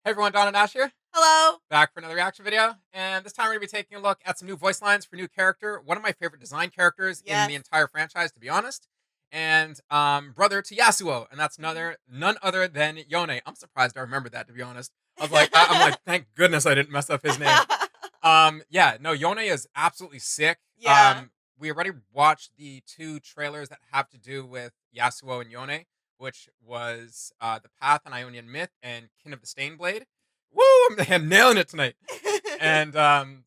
Hey everyone, Don and Ash here, Hello. back for another reaction video, and this time we're going to be taking a look at some new voice lines for new character, one of my favorite design characters in the Yes. entire franchise, to be honest, and brother to Yasuo, and that's none other than Yone. I'm surprised I remembered that, to be honest. I'm like, thank goodness I didn't mess up his name. Yeah, no, Yone is absolutely sick. Yeah. We already watched the two trailers that have to do with Yasuo and Yone, which was The Path and Ionian Myth and Kin of the Stainblade. Woo! I'm nailing it tonight. And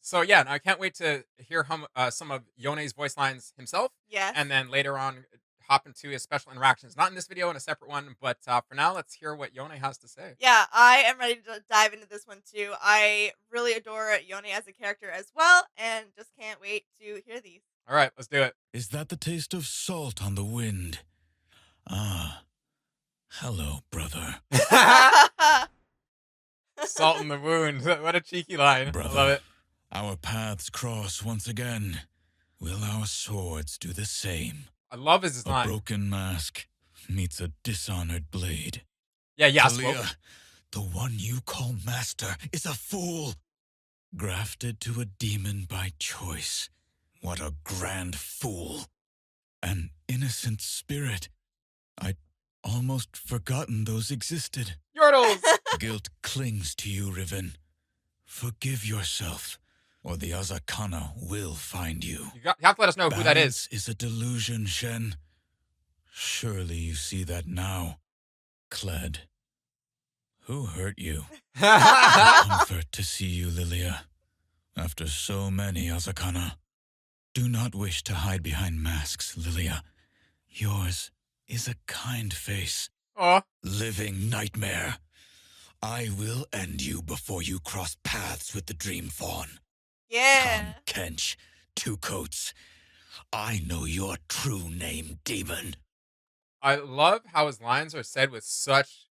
so yeah, I can't wait to hear some of Yone's voice lines himself, Yes. and then later on hop into his special interactions. Not in this video, in a separate one, but for now, let's hear what Yone has to say. Yeah, I am ready to dive into this one too. I really adore Yone as a character as well, and just can't wait to hear these. All right, let's do it. Is that the taste of salt on the wind? Ah, hello, brother. Salt in the wound. What a cheeky line. Brother, I love it. our paths cross once again. Will our swords do the same? I love his A design. broken mask meets a dishonored blade. Yeah, Lilia, the one you call master, is a fool. Grafted to a demon by choice. What a grand fool. An innocent spirit. I'd almost forgotten those existed. Yordles. Guilt clings to you, Riven. Forgive yourself, or the azakana will find you. You have to let us know who that is. Balance is a delusion, Shen. Surely you see that now. Kled. Who hurt you? Comfort to see you, Lilia. After so many azakana. Do not wish to hide behind masks, Lilia. Yours is a kind face. Aw. Living nightmare. I will end you before you cross paths with the Dream Fawn. Yeah. Come, Kench, Two Coats. I know your true name, demon. I love how his lines are said with such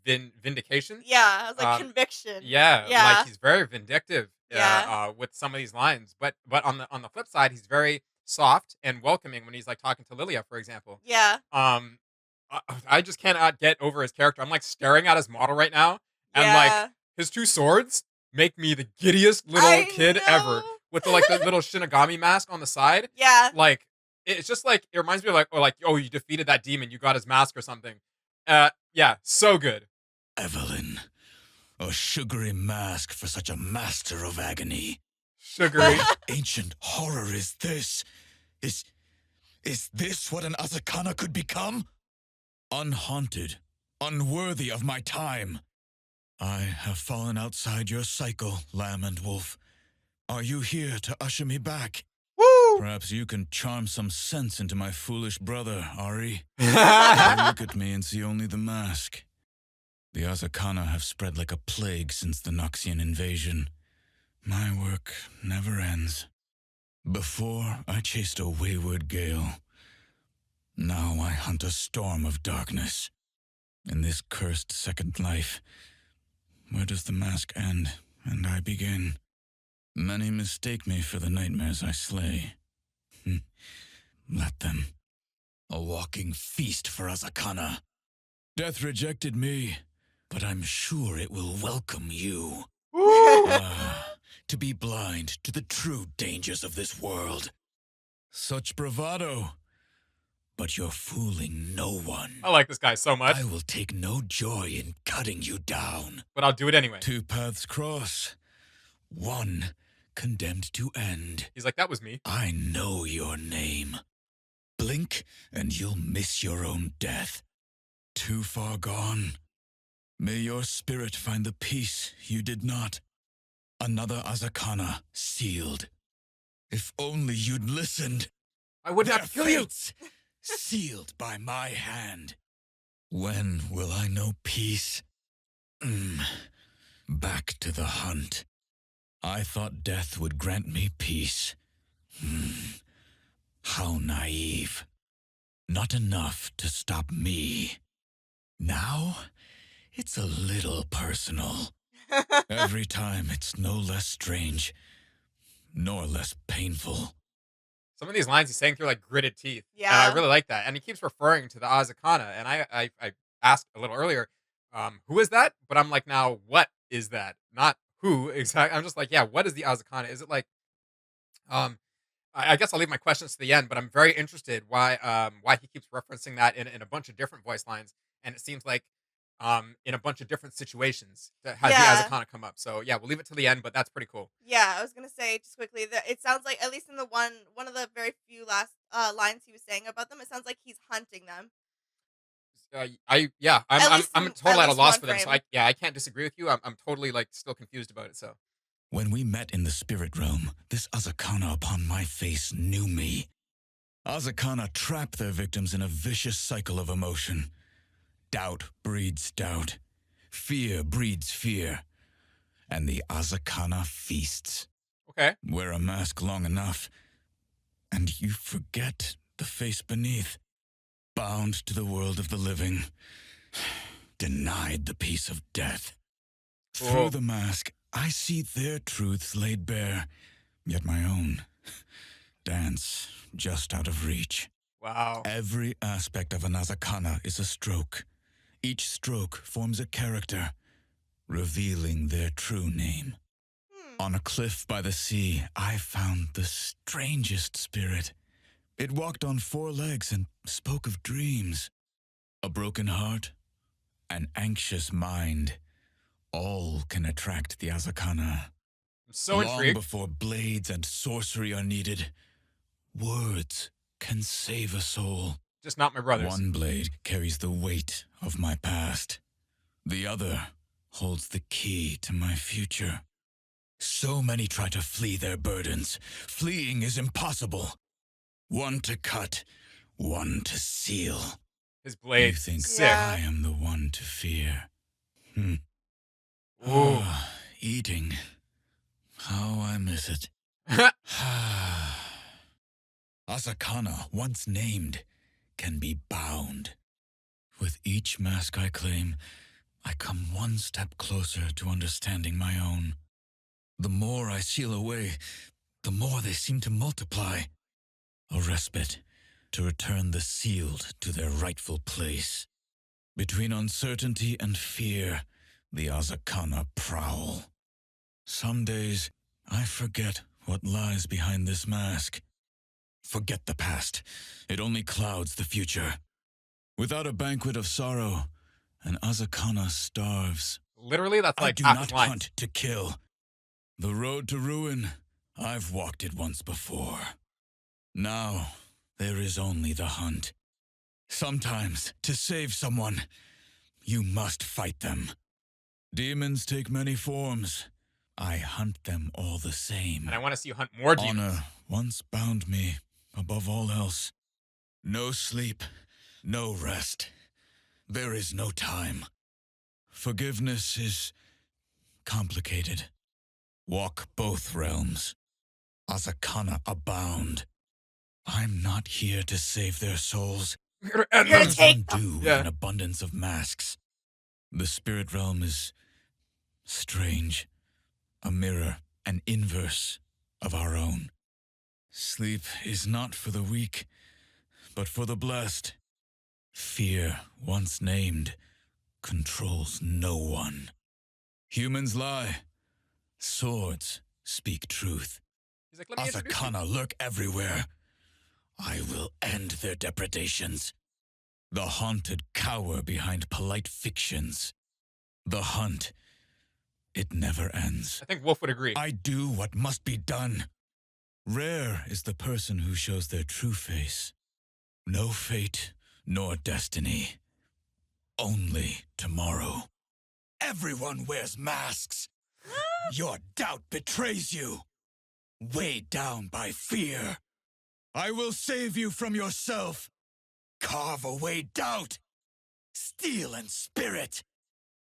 vindication. Yeah, it was like conviction. Yeah, Yeah. like he's very vindictive. Yeah. With some of these lines, but on the flip side, he's very soft and welcoming when he's like talking to Lilia, for example. Yeah. I just cannot get over his character. I'm like staring at his model right now, and like Yeah. his two swords make me the giddiest little kid ever. know. With the like the little Shinigami mask on the side. Yeah. Like it's just like it reminds me of oh, you defeated that demon, you got his mask or something. Yeah, so good. Evelyn. A sugary mask for such a master of agony. Sugary. Ancient horror is this? Is this what an azakana could become? Unhaunted, unworthy of my time. I have fallen outside your cycle, lamb and wolf. Are you here to usher me back? Woo! Perhaps you can charm some sense into my foolish brother, Ari. I look at me and see only the mask. The azakana have spread like a plague since the Noxian invasion. My work never ends. Before, I chased a wayward gale. Now I hunt a storm of darkness. In this cursed second life, where does the mask end and I begin? Many mistake me for the nightmares I slay. Let them. A walking feast for azakana. Death rejected me, but I'm sure it will welcome you. To be blind to the true dangers of this world. Such bravado. But you're fooling no one. I like this guy so much. I will take no joy in cutting you down. But I'll do it anyway. Two paths cross. One condemned to end. He's like, that was me. I know your name. Blink and you'll miss your own death. Too far gone. May your spirit find the peace you did not. Another azakana sealed. If only you'd listened. I wouldn't have to kill you. Sealed by my hand. When will I know peace? Back to the hunt. I thought death would grant me peace. How naive. Not enough to stop me. Now, it's a little personal. Every time it's no less strange, nor less painful. Some of these lines he's saying through like gritted teeth. Yeah. And I really like that. And he keeps referring to the azakana. And I asked a little earlier, who is that? But I'm like, now what is that? Not who exactly. I'm just like, yeah, what is the azakana? Is it like, um, I guess I'll leave my questions to the end, but I'm very interested why he keeps referencing that in a bunch of different voice lines, and it seems like in a bunch of different situations that has the Yeah. azakana come up. So yeah, we'll leave it to the end, but that's pretty cool. Yeah, I was gonna say just quickly that it sounds like, at least in the one of the very few last lines he was saying about them, it sounds like he's hunting them. I yeah, At least I'm in at totally at a least loss one for them. So frame. I can't disagree with you. I'm totally like still confused about it. So When we met in the spirit realm, this azakana upon my face knew me. Azakana trap their victims in a vicious cycle of emotion. Doubt breeds doubt. Fear breeds fear. And the azakana feasts. okay, Wear a mask long enough, and you forget the face beneath. Bound to the world of the living. Denied the peace of death. Cool. Through the mask, I see their truths laid bare, yet my own dance just out of reach. wow, Every aspect of an azakana is a stroke. Each stroke forms a character, revealing their true name. On a cliff by the sea, I found the strangest spirit. It walked on 4 legs and spoke of dreams. A broken heart, an anxious mind, all can attract the azakana. I'm so Long intrigued. before blades and sorcery are needed, words can save a soul. Just not my brothers. One blade carries the weight of my past. The other holds the key to my future. So many try to flee their burdens. Fleeing is impossible. One to cut, one to seal. His You blade, think sick. I am the one to fear. Ooh. Ah, eating. How I miss it. Azakana, once named, can be bound. With each mask I claim, I come one step closer to understanding my own. The more I seal away, the more they seem to multiply. A respite to return the sealed to their rightful place. Between uncertainty and fear, the azakana prowl. Some days, I forget what lies behind this mask. Forget the past. It only clouds the future. Without a banquet of sorrow, an azakana starves. Literally, that's I like do half not his lines. hunt to kill. The road to ruin, I've walked it once before. Now, there is only the hunt. Sometimes, to save someone, you must fight them. Demons take many forms. I hunt them all the same. And I want to see you hunt more demons. Honor once bound me above all else. No sleep, no rest. There is no time. Forgiveness is complicated. Walk both realms. Azakana abound. I'm not here to save their souls. We're gonna end You're gonna them. take Undo Yeah. an abundance of masks. The spirit realm is strange. A mirror, an inverse of our own. Sleep is not for the weak, but for the blessed. Fear, once named, controls no one. Humans lie. Swords speak truth. He's like, let me introduce you. Azakana lurk everywhere. I will end their depredations. The haunted cower behind polite fictions. The hunt, it never ends. I think Wolf would agree. I do what must be done. Rare is the person who shows their true face. No fate nor destiny. Only tomorrow. Everyone wears masks. Your doubt betrays you. Weighed down by fear. I will save you from yourself. Carve away doubt. Steel and spirit.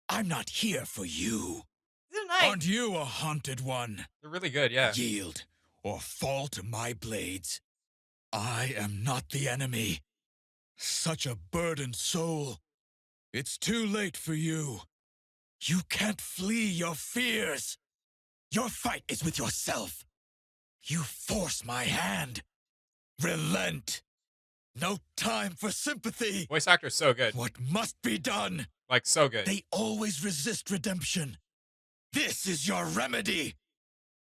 I'm not here for you. These are nice. Aren't you a haunted one? They're really good, yeah. Yield or fall to my blades. I am not the enemy. Such a burdened soul. It's too late for you. You can't flee your fears. Your fight is with yourself. You force my hand. Relent. No time for sympathy. Voice actor is so good. What must be done? Like, so good. They always resist redemption. This is your remedy!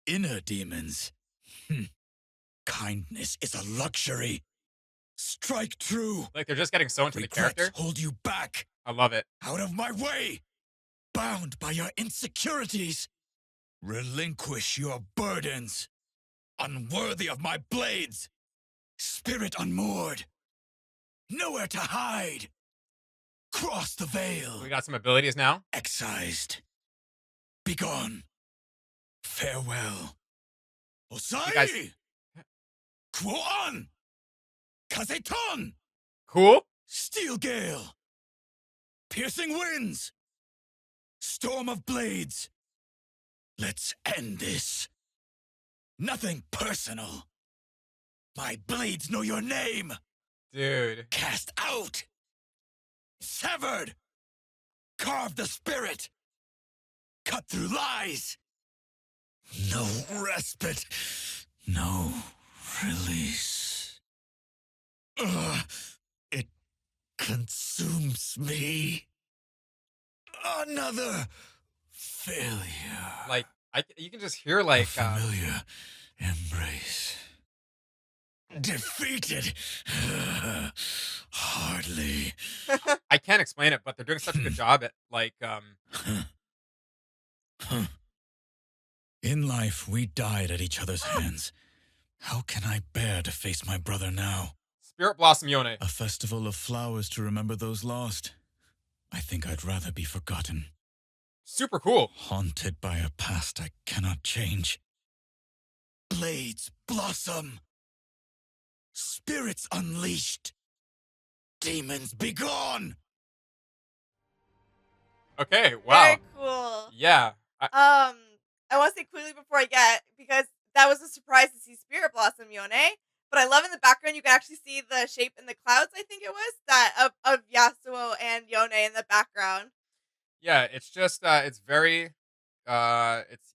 Inner demons. Kindness is a luxury. Strike true. Like they're just getting so into the Regrets character. hold you back. I love it. Out of my way! Bound by your insecurities. Relinquish your burdens. Unworthy of my blades. Spirit unmoored. Nowhere to hide. Cross the veil. We got some abilities now. Excised. Begone. Farewell. Osai! You guys- Kuo-an! Kazeton! Cool. Steel gale. Piercing winds. Storm of blades. Let's end this. Nothing personal. My blades know your name. Dude. Cast out. Severed. Carve the spirit. Cut through lies. No respite. No release. It consumes me. Another failure. Like you can just hear like Familiar embrace. Defeated. Hardly. I can't explain it, but they're doing such a good job at like In life, we died at each other's hands. How can I bear to face my brother now? Spirit Blossom Yone. A festival of flowers to remember those lost. I think I'd rather be forgotten. Super cool. Haunted by a past I cannot change. Blades blossom. Spirits unleashed. Demons begone. Okay, wow. Very cool. Yeah. I want to say quickly before I get, because that was a surprise to see Spirit Blossom Yone. But I love in the background you can actually see the shape in the clouds. I think it was that of Yasuo and Yone in the background. Yeah, it's just it's very it's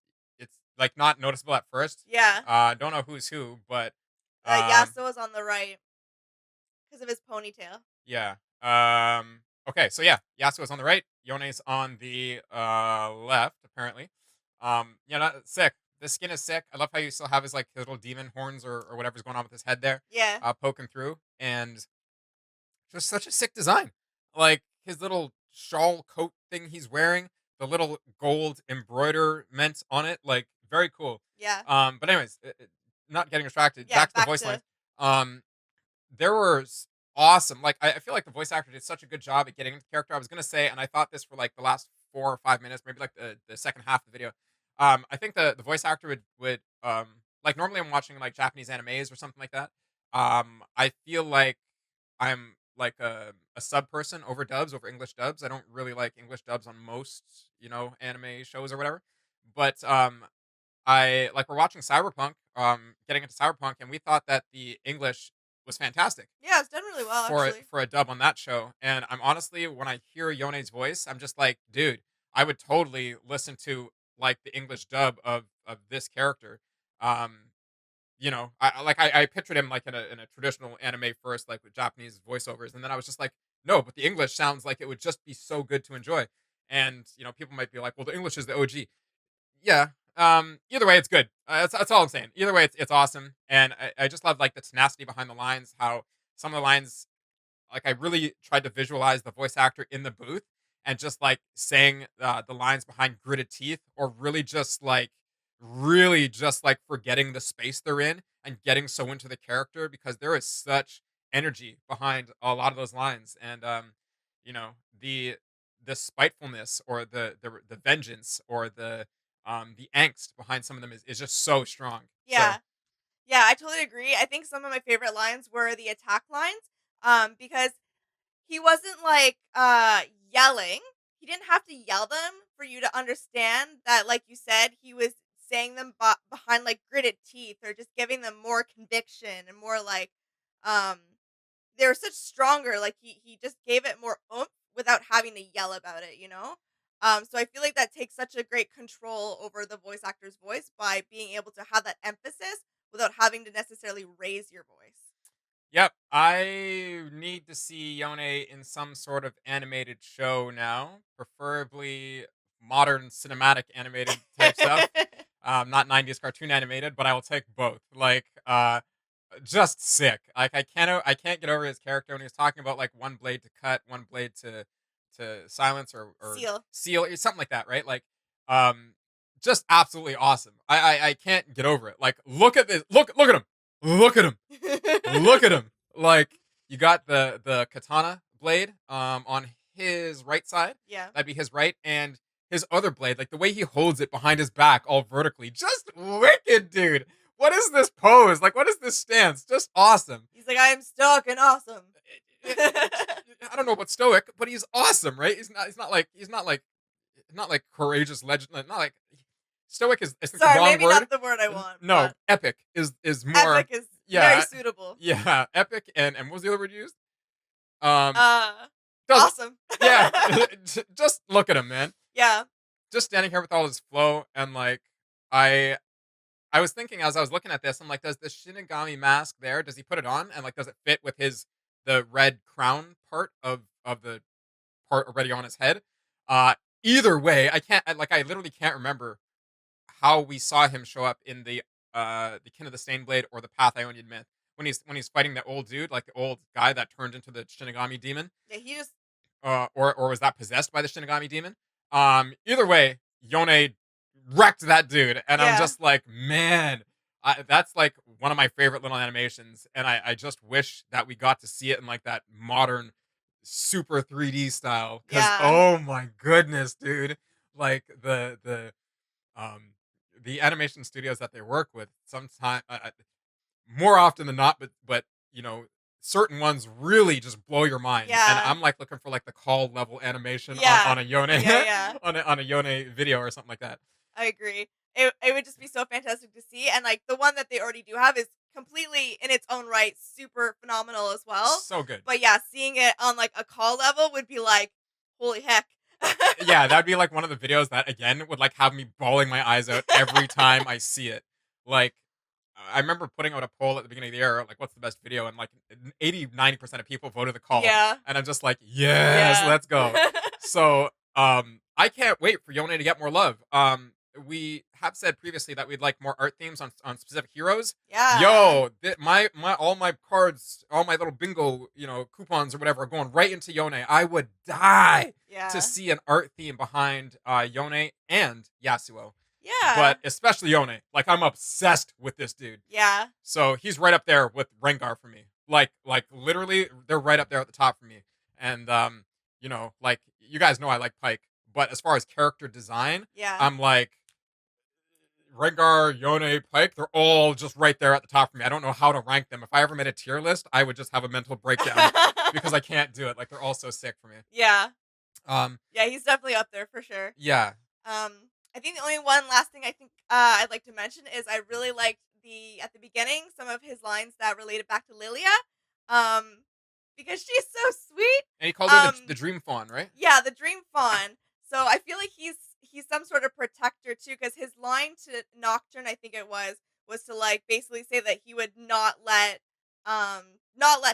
like not noticeable at first. Yeah, Don't know who's who, but Yasuo's on the right because of his ponytail. yeah. Okay, so yeah, Yasuo's on the right, Yone's on the left, apparently. Yeah, sick. This skin is sick. I love how you still have his like his little demon horns or whatever's going on with his head there, Yeah, poking through, and just such a sick design. Like his little shawl coat thing he's wearing, the little gold embroiderment on it, like very cool. yeah, But anyways, not getting distracted. yeah. Back to the voice lines. There were awesome. Like I feel like the voice actor did such a good job at getting into character. I was gonna say, and I thought this for like the last 4 or 5 minutes, maybe like the second half of the video. I think the voice actor would like normally I'm watching like Japanese animes or something like that. I feel like I'm like a sub person over dubs, over English dubs. I don't really like English dubs on most, anime shows or whatever. But I like we're watching Cyberpunk, getting into Cyberpunk, and we thought that the English was fantastic Yeah, it's done really well actually. for a dub on that show. And I'm honestly, when I hear Yone's voice, I'm just like, dude, I would totally listen to like the English dub of this character. Um, I pictured him like in a traditional anime first, like with Japanese voiceovers, and then I was just like, no, but the English sounds like it would just be so good to enjoy. And people might be like, well, the English is the OG. Yeah. Either way, it's good. That's all I'm saying. Either way, it's awesome, and I just love like the tenacity behind the lines. How some of the lines, like I really tried to visualize the voice actor in the booth and just like saying the lines behind gritted teeth, or really just like forgetting the space they're in and getting so into the character because there is such energy behind a lot of those lines, and you know the the spitefulness or the vengeance or the angst behind some of them is just so strong. So Yeah. Yeah, I totally agree. I think some of my favorite lines were the attack lines. Because he wasn't like yelling. He didn't have to yell them for you to understand that, like you said, he was saying them behind like gritted teeth, or just giving them more conviction and more like um they were such stronger, like he just gave it more oomph without having to yell about it. So I feel like that takes such a great control over the voice actor's voice by being able to have that emphasis without having to necessarily raise your voice. yep, I need to see Yone in some sort of animated show now, preferably modern cinematic animated type stuff. Not 90s cartoon animated, but I will take both. Like, just sick. Like I can't get over his character when he was talking about like one blade to cut, one blade to silence or Seal. seal, or something like that, right? Like, um, just absolutely awesome. I can't get over it. Like, look at this. Look at him. Look at him. Look at him. Like, you got the katana blade on his right side. Yeah. That'd be his right, and his other blade, like the way he holds it behind his back, all vertically, just wicked, dude. What is this pose? Like, what is this stance? Just awesome. He's like, I am stuck and awesome. I don't know about stoic, but he's awesome, right? He's not like courageous legend. Not like stoic is I think Sorry, the wrong maybe word. not the word I want. No, but epic is more. epic is Yeah, very suitable. yeah, epic and what was the other word you used? Um, does- Awesome. yeah, just look at him, man. Yeah. Just standing here with all his flow and like I was thinking as I was looking at this, I'm like, does the Shinigami mask there? Does he put it on and like does it fit with the red crown part of the part already on his head? Uh, Either way, I literally can't remember how we saw him show up in the Kin of the Stainblade or the Path Ionian Myth when he's fighting that old dude, like the old guy that turned into the Shinigami demon. Yeah, he just Or was that possessed by the Shinigami demon? Either way, Yone wrecked that dude, and I'm Yeah. just like, man, that's like one of my favorite little animations, and I just wish that we got to see it in like that modern, super 3D style. Because Yeah. oh my goodness, dude, like the animation studios that they work with, sometimes more often than not, but you know, certain ones really just blow your mind. And Yeah. I'm like looking for like the call level animation Yeah. on a Yone Yeah. on a Yone video or something like that. I agree. It would just be so fantastic to see, and like the one that they already do have is completely in its own right super phenomenal as well. So good. But yeah, seeing it on like a call level would be like, holy heck. Yeah, that'd be like one of the videos that again would like have me bawling my eyes out every time I see it. Like, I remember putting out a poll at the beginning of the year, like, what's the best video? And like 80-90% of people voted the call. Yeah. And I'm just like, yes, Yeah. let's go. So, I can't wait for Yone to get more love. We have said previously that we'd like more art themes on specific heroes. Yeah. Yo, my all my cards, all my little bingo, coupons or whatever are going right into Yone. I would die Yeah. to see an art theme behind Yone and Yasuo. Yeah. But especially Yone. Like, I'm obsessed with this dude. Yeah. So he's right up there with Rengar for me. Like literally, they're right up there at the top for me. And like you guys know I like Pike, but as far as character design, Yeah. I'm like Rengar, Yone, Pike, they're all just right there at the top for me. I don't know how to rank them. If I ever made a tier list, I would just have a mental breakdown because I can't do it. Like, they're all so sick for me. Yeah. Um, Yeah, he's definitely up there for sure. yeah. I think the only one last thing I think I'd like to mention is I really liked at the beginning some of his lines that related back to Lilia, because she's so sweet. And he called her the Dream Fawn, right? Yeah, the Dream Fawn. So I feel like he's some sort of protector too, because his line to Nocturne, I think it was to like basically say that he would not let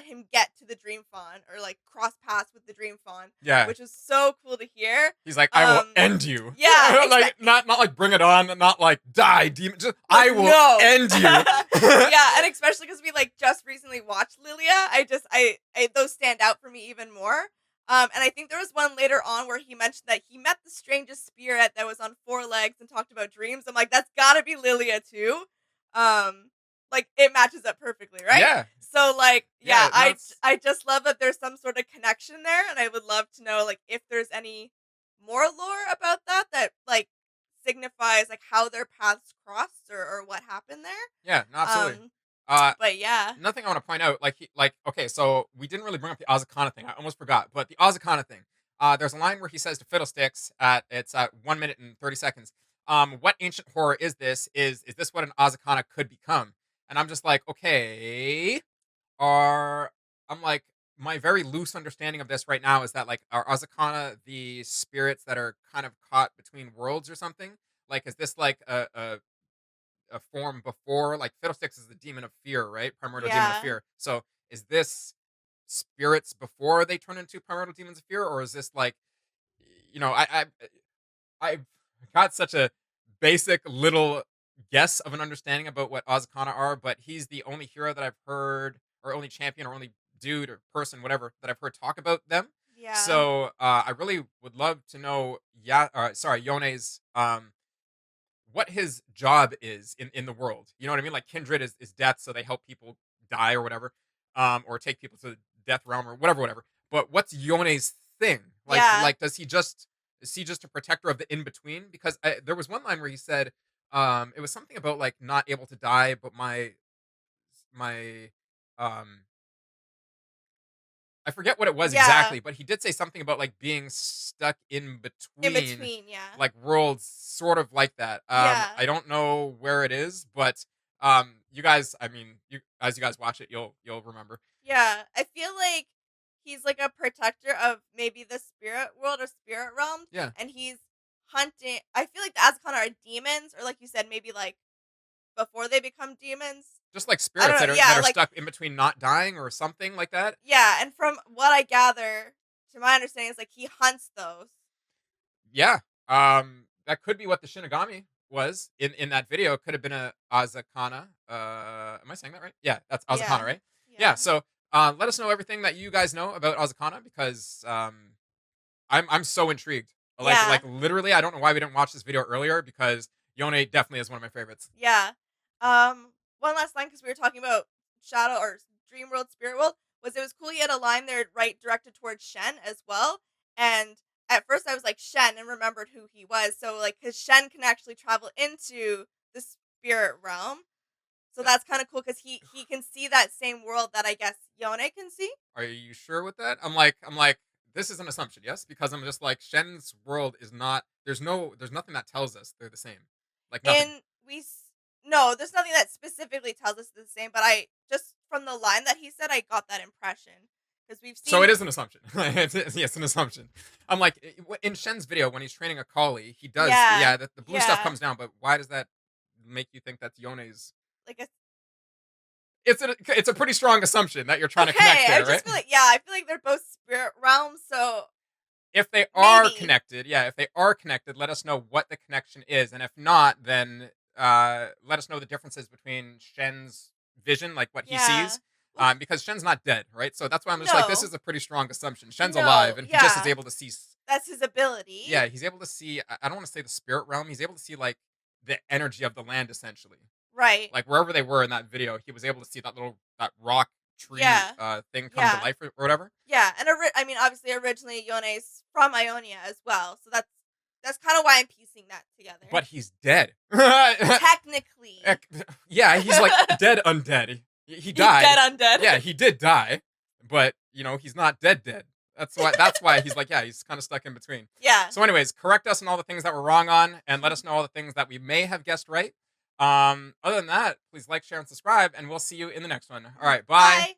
him get to the Dream Fawn or like cross paths with the Dream Fawn. Yeah. Which is so cool to hear. He's like, I will end you. Yeah. Like, not like bring it on, not like die, demon. Just I will end you. Yeah, and especially because we like just recently watched Lilia, I those stand out for me even more. And I think there was one later on where he mentioned that he met the strangest spirit that was on 4 legs and talked about dreams. I'm like, that's gotta be Lilia too. Like, it matches up perfectly, right? Yeah. So like, Yeah, I just love that there's some sort of connection there, and I would love to know like if there's any more lore about that like signifies like how their paths crossed or what happened there. Yeah, no, absolutely. But yeah. Nothing I want to point out, okay, so we didn't really bring up the azakana thing. I almost forgot, but the azakana thing. There's a line where he says to Fiddlesticks it's at 1 minute and 30 seconds. What ancient horror is this? Is this what an azakana could become? And I'm just like, okay, I'm like, my very loose understanding of this right now is that like, are azakana the spirits that are kind of caught between worlds or something? Like, is this like a form before, like Fiddlesticks is the demon of fear, right? Primordial demon of Yeah. fear. So is this spirits before they turn into primordial demons of fear, or is this like, I I got such a basic little guess of an understanding about what azakana are, but he's the only hero that I've heard, or only champion, or only dude or person, whatever, that I've heard talk about them. Yeah. So I really would love to know, yeah, sorry, Yone's what his job is in the world. You know what I mean? Like kindred is death, so they help people die or whatever, or take people to the death realm or whatever, whatever. But what's Yone's thing? Yeah. Like does he just is he just a protector of the in between? Because there was one line where he said, it was something about like not able to die, but my um I forget what it was Yeah. exactly, but he did say something about like being stuck in In between between, yeah. like worlds, sort of like that. Yeah. I don't know where it is, but you guys, I mean, you as you guys watch it, you'll remember. Yeah. I feel like he's like a protector of maybe the spirit world or spirit realm, Yeah, and he's hunting. I feel like the Azakana are demons, or like you said, maybe like before they become demons. just like I don't spirits know. that Yeah, are like stuck in between not dying or something like that. yeah, and from what I gather, to my understanding, is like he hunts those. Yeah, that could be what the Shinigami was in that video. It could have been a Azakana. Am I saying that right? Yeah, that's Azakana, Yeah. right? Yeah. Yeah. So let us know everything that you guys know about Azakana, because I'm so intrigued. Yeah. Like literally, I don't know why we didn't watch this video earlier, because Yone definitely is one of my favorites. Yeah. One last line, because we were talking about Shadow or Dream World, Spirit World, was it was cool he had a line there right directed towards Shen as well. And at first I was like Shen and remembered who he was. So like, because Shen can actually travel into the spirit realm. So that's kind of cool because he can see that same world that I guess Yone can see. Are you sure with that? I'm like, this is an assumption, yes, because I'm just like Shen's world is not. There's nothing that tells us they're the same. Like nothing. And no, there's nothing that specifically tells us the same, but I just from the line that he said, I got that impression because we've So seen. it is an assumption. Yes, an assumption. I'm like, in Shen's video when he's training a collie, he does. Yeah, Yeah, the blue stuff yeah, comes down, but why does that make you think that's Yone's? like a It's a pretty strong assumption that you're trying to connect okay. I there, right? just feel like I feel like they're both spirit realms, so If they are maybe connected, yeah, if they are connected, let us know what the connection is, and if not, then let us know the differences between Shen's vision, like what he yeah. sees, Well, because Shen's not dead, right? So that's why I'm just like, this no, is a pretty strong assumption. Shen's no, alive, and he just is yeah, able to see. that's his ability, Yeah, he's able to see. I don't want to say the spirit realm. He's able to see like the energy of the land, essentially. right? Like wherever they were in that video, he was able to see that rock tree Yeah, thing come to yeah, life or whatever. yeah. And I mean, obviously, originally Yone's from Ionia as well, so that's kind of why I'm piecing that together. But he's dead. Technically, Yeah, he's like dead undead. He he's died. dead undead. Yeah, he did die, but he's not dead dead. That's why he's like, yeah, he's kind of stuck in between. Yeah. So anyways, correct us on all the things that we're wrong on, and let us know all the things that we may have guessed right. Other than that, please like, share, and subscribe, and we'll see you in the next one. All right, bye. Bye.